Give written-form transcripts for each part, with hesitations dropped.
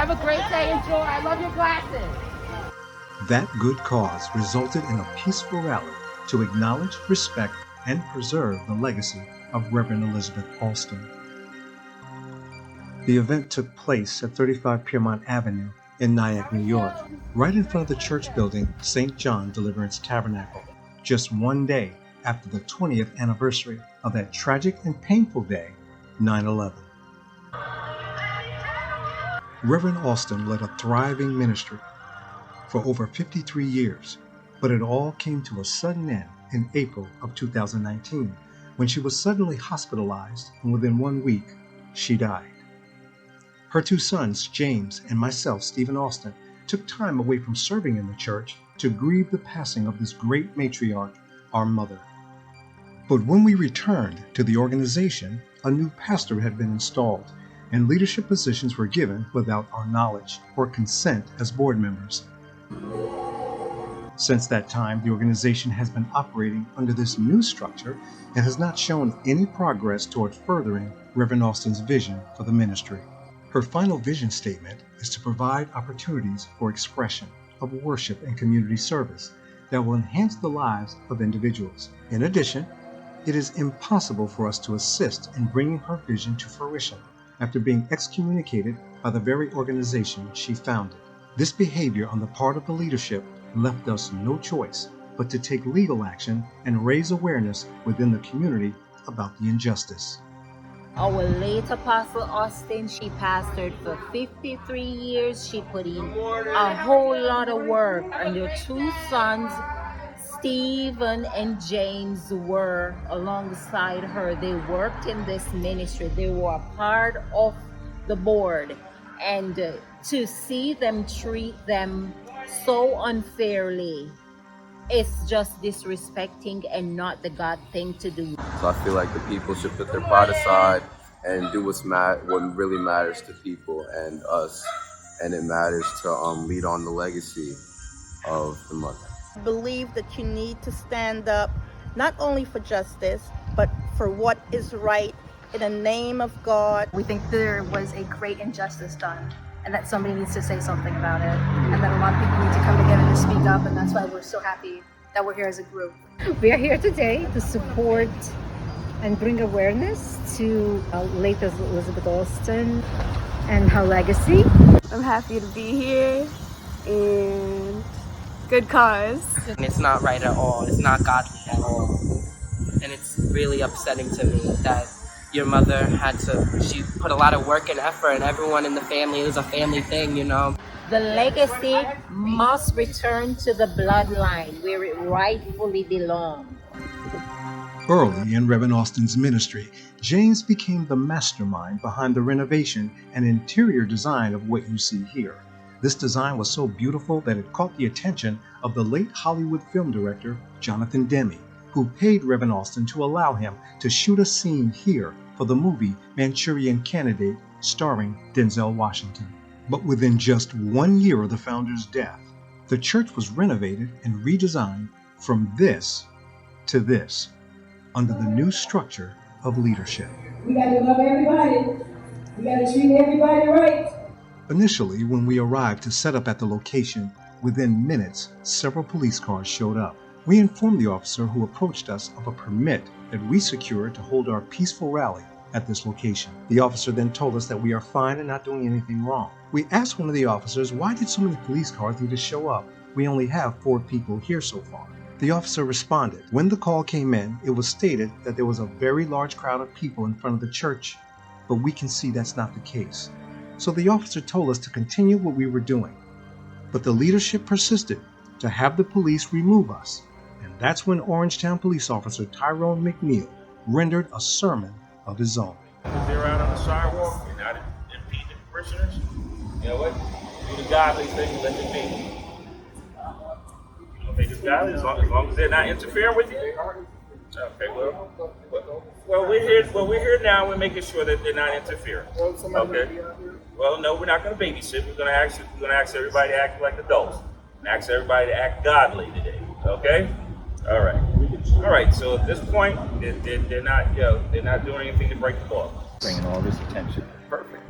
Have a great day. Enjoy. I love your glasses. That good cause resulted in a peaceful rally to acknowledge, respect, and preserve the legacy of Reverend Elizabeth Alston. The event took place at 35 Piermont Avenue in Nyack, New York, right in front of the church building St. John Deliverance Tabernacle, just one day after the 20th anniversary of that tragic and painful day, 9/11. Reverend Alston led a thriving ministry for over 53 years, but it all came to a sudden end in April of 2019 when she was suddenly hospitalized, and within 1 week, she died. Her two sons, James and myself, Stephen Alston, took time away from serving in the church to grieve the passing of this great matriarch, our mother. But when we returned to the organization, a new pastor had been installed, and leadership positions were given without our knowledge or consent as board members. Since that time, the organization has been operating under this new structure and has not shown any progress toward furthering Reverend Alston's vision for the ministry. Her final vision statement is to provide opportunities for expression of worship and community service that will enhance the lives of individuals. In addition, it is impossible for us to assist in bringing her vision to fruition after being excommunicated by the very organization she founded. This behavior on the part of the leadership left us no choice but to take legal action and raise awareness within the community about the injustice. Our late Apostle Alston, she pastored for 53 years. She put in a whole lot of work, and her two sons, Stephen and James, were alongside her. They worked in this ministry. They were a part of the board, and to see them treat them so unfairly, it's just disrespecting and not the God thing to do. So I feel like the people should put their pride aside and do what really matters to people and us, and it matters to lead on the legacy of the mother. I believe that you need to stand up not only for justice, but for what is right in the name of God. We think there was a great injustice done, and that somebody needs to say something about it, and that a lot of people need to come together to speak up, and that's why we're so happy that we're here as a group. We are here today to support and bring awareness to late Elizabeth Alston and her legacy. I'm happy to be here, and good cause. It's not right at all. It's not godly at all. And it's really upsetting to me that your mother she put a lot of work and effort, and everyone in the family, it was a family thing, you know. The legacy must return to the bloodline where it rightfully belongs. Early in Reverend Alston's ministry, James became the mastermind behind the renovation and interior design of what you see here. This design was so beautiful that it caught the attention of the late Hollywood film director Jonathan Demme, who paid Reverend Alston to allow him to shoot a scene here for the movie Manchurian Candidate starring Denzel Washington. But within just 1 year of the founder's death, the church was renovated and redesigned from this to this, under the new structure of leadership. We got to love everybody. We got to treat everybody right. Initially, when we arrived to set up at the location, within minutes, several police cars showed up. We informed the officer who approached us of a permit that we secured to hold our peaceful rally at this location. The officer then told us that we are fine and not doing anything wrong. We asked one of the officers, why did so many police cars need to show up? We only have 4 people here so far. The officer responded. When the call came in, it was stated that there was a very large crowd of people in front of the church, but we can see that's not the case. So the officer told us to continue what we were doing. But the leadership persisted to have the police remove us, and that's when Orangetown police officer Tyrone McNeil rendered a sermon of his own. If they're out on the sidewalk, you're not impeding the parishioners. You know what? Do the godly thing, let them be. Make this godly as long as they're not interfering with you. Okay, well, we're here now. We're making sure that they're not interfering. Okay. Well, no, we're not going to babysit. We're going to ask everybody to act like adults, and ask everybody to act godly today. Okay. All right. So at this point, they're not doing anything to break the law. Bringing all this attention. Perfect.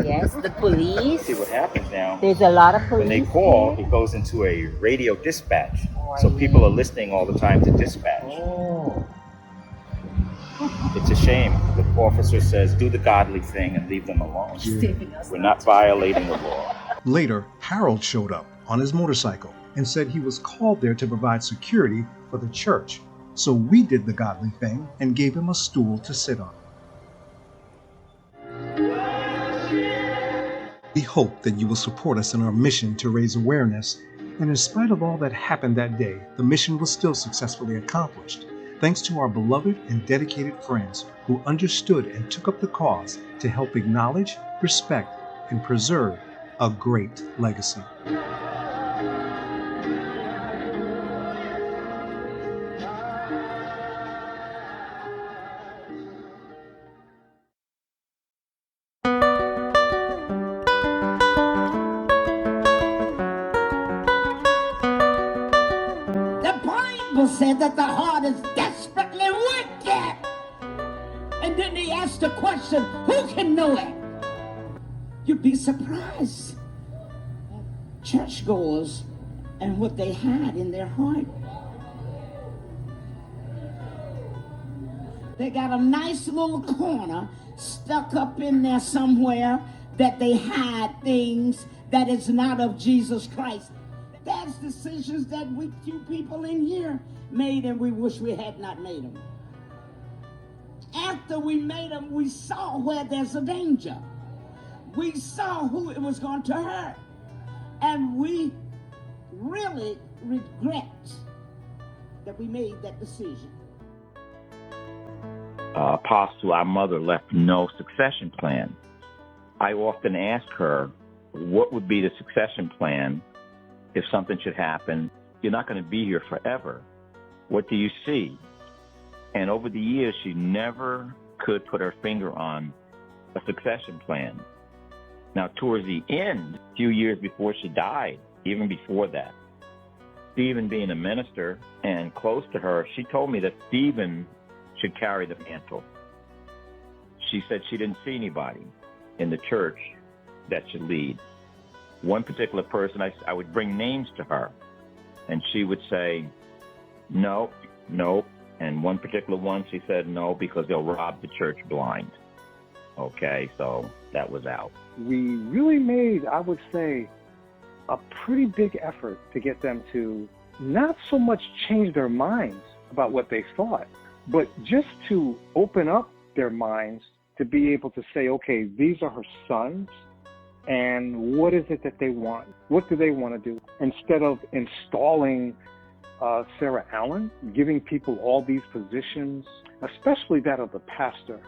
Yes, the police. See what happens now. There's a lot of police. When they call, here. it goes into a radio dispatch. So people are listening all the time to dispatch. Oh. It's a shame. The officer says, do the godly thing and leave them alone. We're not violating the law. Later, Harold showed up on his motorcycle and said he was called there to provide security for the church. So we did the godly thing and gave him a stool to sit on. We hope that you will support us in our mission to raise awareness, and in spite of all that happened that day, the mission was still successfully accomplished, thanks to our beloved and dedicated friends who understood and took up the cause to help acknowledge, respect, and preserve a great legacy. Said that the heart is desperately wicked. And then he asked the question, who can know it? You'd be surprised. Churchgoers and what they had in their heart. They got a nice little corner stuck up in there somewhere that they hide things that is not of Jesus Christ. That's decisions that we few people in here made, and we wish we had not made them. After we made them, we saw where there's a danger. We saw who it was going to hurt. And we really regret that we made that decision. Apostle, our mother left no succession plan. I often ask her, what would be the succession plan if something should happen? You're not going to be here forever. What do you see? And over the years, she never could put her finger on a succession plan. Now, towards the end, a few years before she died, even before that, Stephen being a minister and close to her, she told me that Stephen should carry the mantle. She said she didn't see anybody in the church that should lead. One particular person, I would bring names to her, and she would say, no. And one particular one, she said no, because they'll rob the church blind. Okay, so that was out. We really made, I would say, a pretty big effort to get them to not so much change their minds about what they thought, but just to open up their minds to be able to say, okay, these are her sons, and what is it that they want? What do they want to do? Instead of installing Sarah Allen, giving people all these positions, especially that of the pastor,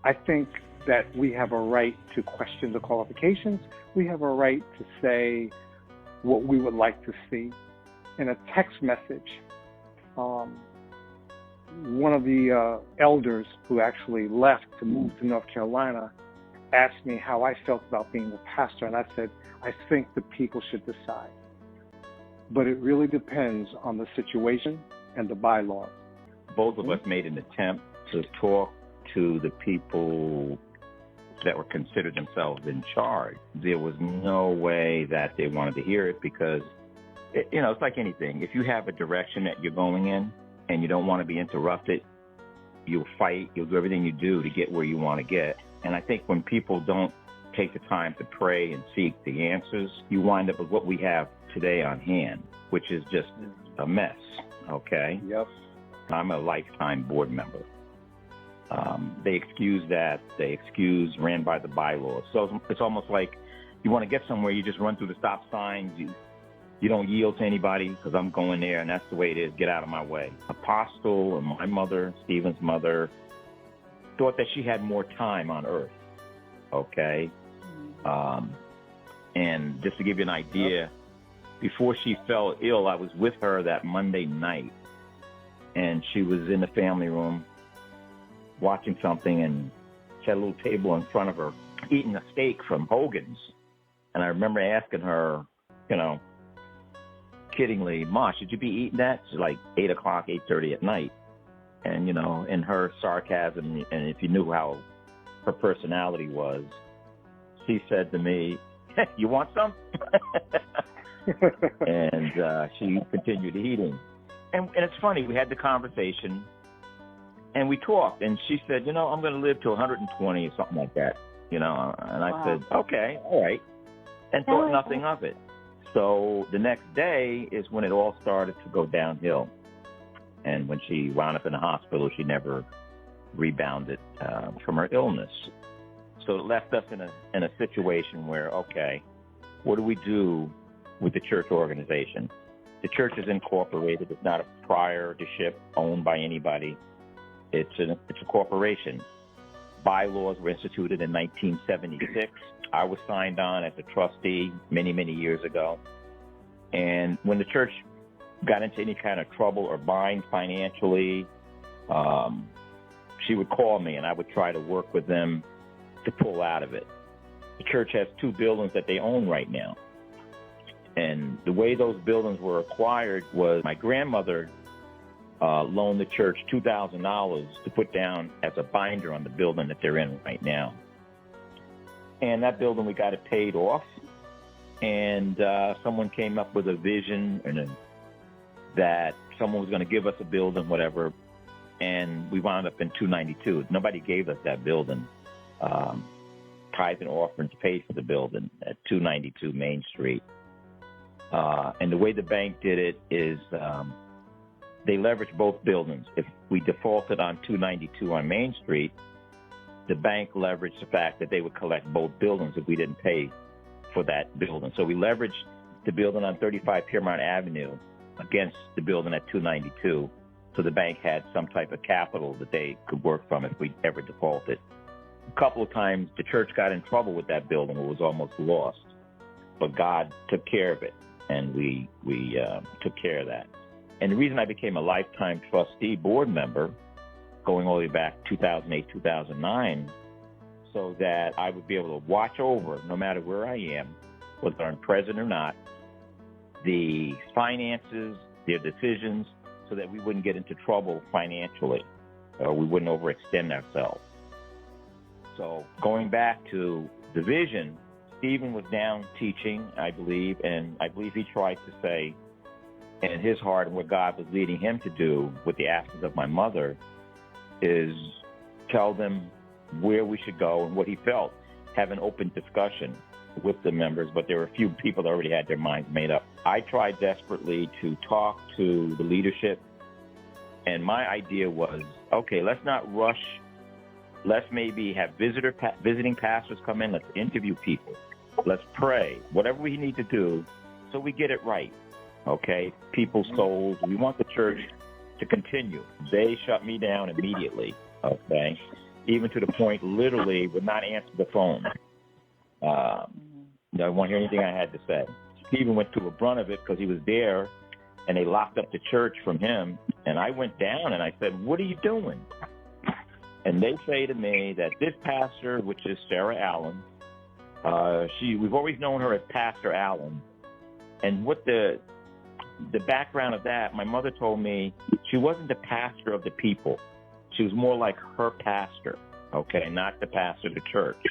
I think that we have a right to question the qualifications. We have a right to say what we would like to see. In a text message, one of the elders who actually left to move to North Carolina asked me how I felt about being a pastor, and I said, I think the people should decide. But it really depends on the situation and the bylaws. Both of us made an attempt to talk to the people that were considered themselves in charge. There was no way that they wanted to hear it because, it's like anything. If you have a direction that you're going in and you don't want to be interrupted, you'll fight, you'll do everything you do to get where you want to get. And I think when people don't take the time to pray and seek the answers, you wind up with what we have today on hand, which is just a mess, okay? Yep. I'm a lifetime board member. They excuse that. They ran by the bylaws. So it's almost like you want to get somewhere, you just run through the stop signs. You don't yield to anybody because I'm going there, and that's the way it is. Get out of my way. Apostle and my mother, Stephen's mother, thought that she had more time on earth, okay? And just to give you an idea, before she fell ill, I was with her that Monday night, and she was in the family room watching something, and she had a little table in front of her eating a steak from Hogan's. And I remember asking her, kiddingly, Ma, should you be eating that? It's like 8 o'clock, 8:30 at night. And, in her sarcasm, and if you knew how her personality was, she said to me, "You want some?" And she continued eating. And it's funny, we had the conversation, and we talked, and she said, I'm going to live to 120 or something like that, And I said, okay, all right, and thought nothing of it. So the next day is when it all started to go downhill. And when she wound up in the hospital, she never rebounded from her illness. So it left us in a situation where, okay, what do we do with the church organization? The church is incorporated. It's not a proprietorship owned by anybody. It's a corporation. Bylaws were instituted in 1976. I was signed on as a trustee many, many years ago. And when the church got into any kind of trouble or bind financially, she would call me, and I would try to work with them to pull out of it. The church has 2 buildings that they own right now. And the way those buildings were acquired was my grandmother loaned the church $2,000 to put down as a binder on the building that they're in right now. And that building, we got it paid off. And someone came up with a vision that someone was going to give us a building, whatever. And we wound up in 292. Nobody gave us that building. Tithe and offerings paid for the building at 292 Main Street. And the way the bank did it is they leveraged both buildings. If we defaulted on 292 on Main Street, the bank leveraged the fact that they would collect both buildings if we didn't pay for that building. So we leveraged the building on 35 Piermont Avenue against the building at 292. So the bank had some type of capital that they could work from if we ever defaulted. A couple of times the church got in trouble with that building. It was almost lost. But God took care of it, and we took care of that. And the reason I became a lifetime trustee board member, going all the way back 2008, 2009, so that I would be able to watch over, no matter where I am, whether I'm present or not, the finances, their decisions, so that we wouldn't get into trouble financially, or we wouldn't overextend ourselves. So going back to the vision, Stephen was down teaching, I believe, and I believe he tried to say, in his heart and what God was leading him to do with the absence of my mother, is tell them where we should go and what he felt, have an open discussion with the members, but there were a few people that already had their minds made up. I tried desperately to talk to the leadership, and my idea was, okay, let's not rush. Let's maybe have visiting pastors come in. Let's interview people. Let's pray. Whatever we need to do so we get it right, okay? People's souls. We want the church to continue. They shut me down immediately, okay? Even to the point, literally, would not answer the phone. They didn't want to hear anything I had to say. Stephen went to a brunt of it because he was there, and they locked up the church from him. And I went down, and I said, what are you doing? And they say to me that this pastor, which is Sarah Allen, we've always known her as Pastor Allen. And what the background of that, my mother told me she wasn't the pastor of the people. She was more like her pastor, okay, not the pastor of the church.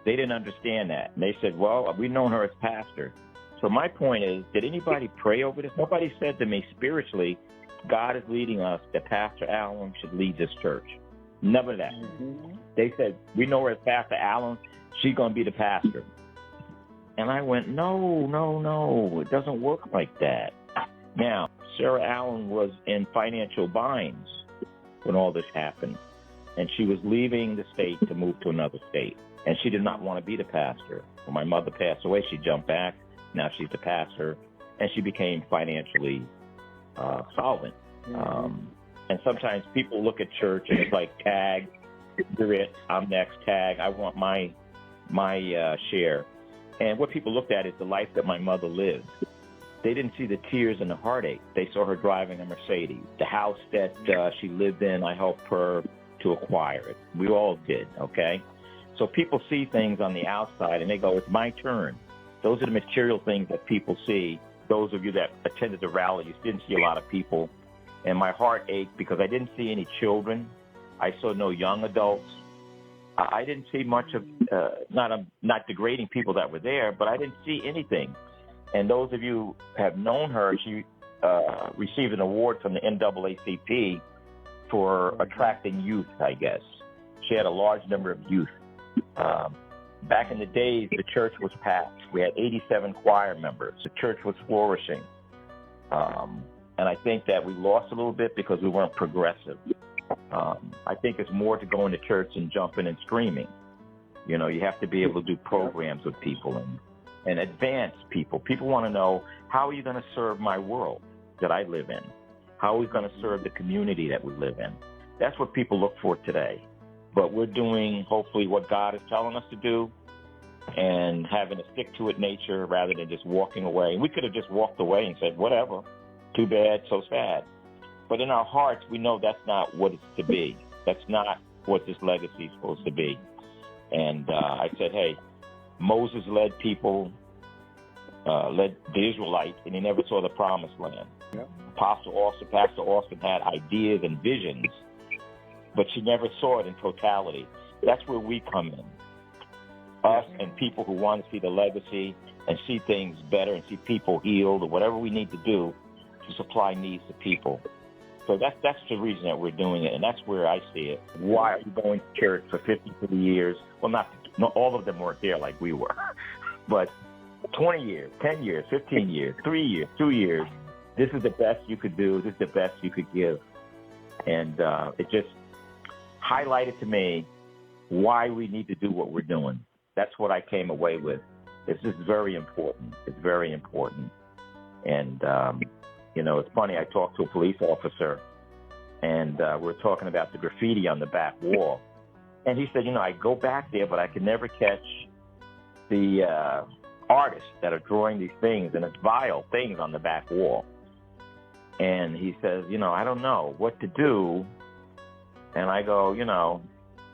They didn't understand that. And they said, well, we've known her as pastor. So my point is, did anybody pray over this? Nobody said to me spiritually, God is leading us that Pastor Allen should lead this church. None of that. Mm-hmm. They said, we know her as Pastor Allen. She's going to be the pastor. And I went, no, it doesn't work like that. Now, Sarah Allen was in financial binds when all this happened. And she was leaving the state to move to another state. And she did not want to be the pastor. When my mother passed away, she jumped back. Now she's the pastor. And she became financially solvent. Mm-hmm. And sometimes people look at church and it's like, tag, you're it, I'm next, tag, I want my share. And what people looked at is the life that my mother lived. They didn't see the tears and the heartache. They saw her driving a Mercedes. The house that she lived in, I helped her to acquire it. We all did, okay? So people see things on the outside and they go, it's my turn. Those are the material things that people see. Those of you that attended the rally, you didn't see a lot of people. And my heart ached because I didn't see any children. I saw no young adults. I didn't see much of, not degrading people that were there, but I didn't see anything. And those of you who have known her, she received an award from the NAACP for attracting youth, I guess. She had a large number of youth. Back in the days, the church was packed. We had 87 choir members. The church was flourishing. And I think that we lost a little bit because we weren't progressive. I think it's more to go into church and jumping and screaming. You know, you have to be able to do programs with people and advance people. People want to know, how are you going to serve my world that I live in? How are we going to serve the community that we live in? That's what people look for today. But we're doing, hopefully, what God is telling us to do and having a stick-to-it nature rather than just walking away. We could have just walked away and said, whatever, too bad, so sad. But in our hearts, we know that's not what it's to be. That's not what this legacy is supposed to be. And I said, hey, Moses led people, led the Israelites, and he never saw the promised land. Yeah. Pastor Alston had ideas and visions, but she never saw it in totality. That's where we come in. Us and people who want to see the legacy and see things better and see people healed or whatever we need to do to supply needs to people. So that's the reason that we're doing it, and that's where I see it. Why are you going to church for 53 years? Well, not all of them weren't there like we were, but 20 years, 10 years, 15 years, 3 years, 2 years. This is the best you could do. This is the best you could give. And it just highlighted to me why we need to do what we're doing. That's what I came away with. This is very important. It's very important. And, you know, it's funny, I talked to a police officer, and we're talking about the graffiti on the back wall. And he said, you know, I go back there, but I can never catch the artists that are drawing these things, and it's vile things on the back wall. And he says, you know, I don't know what to do. And I go, you know,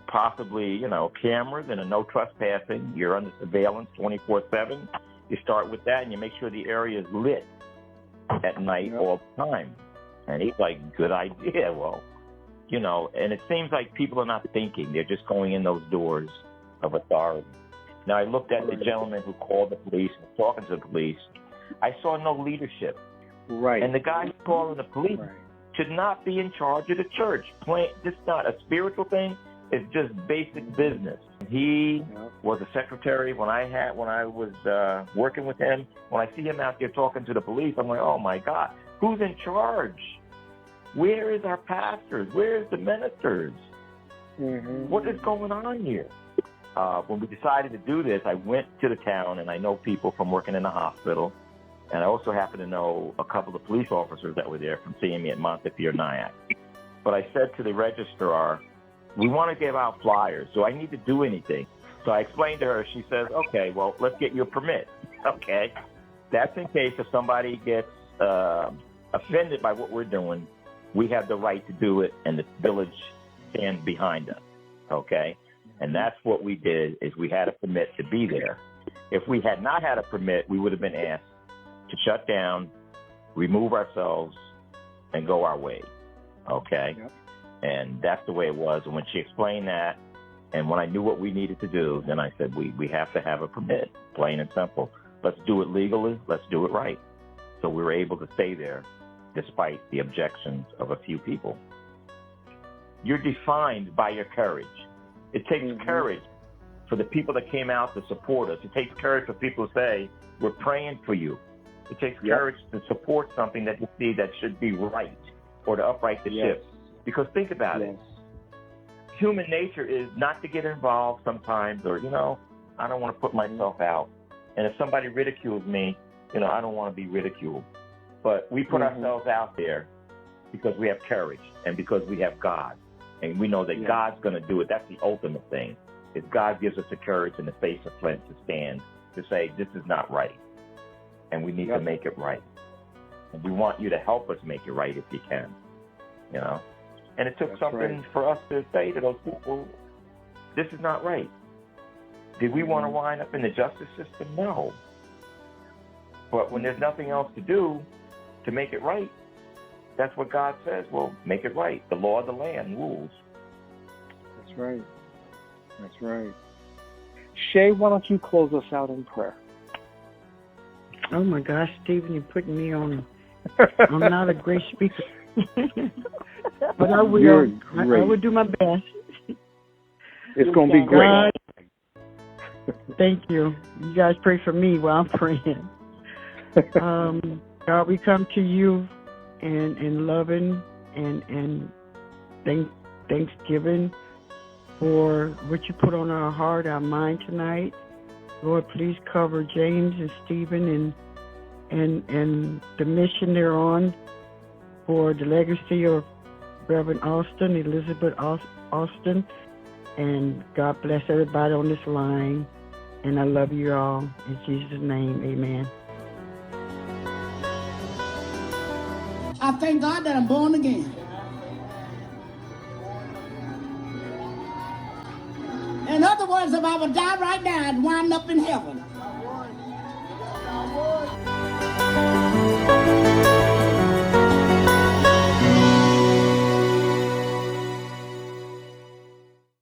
possibly, you know, cameras and a no trespassing. You're under surveillance 24/7. You start with that, and you make sure the area is lit at night all the time. And he's like, good idea. Well, you know, and it seems like people are not thinking. They're just going in those doors of authority. Now, I looked at the gentleman who called the police and was talking to the police. I saw no leadership. Right. And the guy calling the police should not be in charge of the church. This is not a spiritual thing. It's just basic business. He was a secretary when I was working with him. When I see him out there talking to the police, I'm like, oh my God, who's in charge? Where is our pastors? Where is the ministers? Mm-hmm. What is going on here? When we decided to do this, I went to the town, and I know people from working in the hospital, and I also happen to know a couple of police officers that were there from seeing me at Montefiore, Nyack. But I said to the registrar, we want to give out flyers. Do I need to do anything? So I explained to her. She says, okay, well, let's get you a permit. Okay. That's in case if somebody gets offended by what we're doing, we have the right to do it, and the village stands behind us. Okay. And that's what we did, is we had a permit to be there. If we had not had a permit, we would have been asked to shut down, remove ourselves, and go our way. Okay? Yep. And that's the way it was. And when she explained that, and when I knew what we needed to do, then I said, we have to have a permit, plain and simple. Let's do it legally. Let's do it right. So we were able to stay there despite the objections of a few people. You're defined by your courage. It takes courage for the people that came out to support us. It takes courage for people to say, we're praying for you. It takes courage to support something that you see that should be right, or to upright the ship. Because think about it. Human nature is not to get involved sometimes, or, you know, I don't want to put myself out. And if somebody ridicules me, you know, I don't want to be ridiculed. But we put ourselves out there because we have courage and because we have God. And we know that God's going to do it. That's the ultimate thing. Is God gives us the courage in the face of Flint to stand, to say, this is not right. And we need to make it right. And we want you to help us make it right if you can. You know? And it took something for us to say to those people, this is not right. Did we want to wind up in the justice system? No. But when there's nothing else to do to make it right, that's what God says. Well, make it right. The law of the land rules. That's right. That's right. Shay, why don't you close us out in prayer? Oh my gosh, Stephen, you're putting me on. I'm not a great speaker, but I will. I will do my best. It's going to be great. God, thank you. You guys pray for me while I'm praying. God, we come to you in loving and thanksgiving for what you put on our heart, our mind tonight. Lord, please cover James and Stephen and the mission they're on for the legacy of Reverend Alston, Elizabeth Alston. And God bless everybody on this line. And I love you all. In Jesus' name, amen. I thank God that I'm born again. In other words, if I would die right now, I'd wind up in heaven.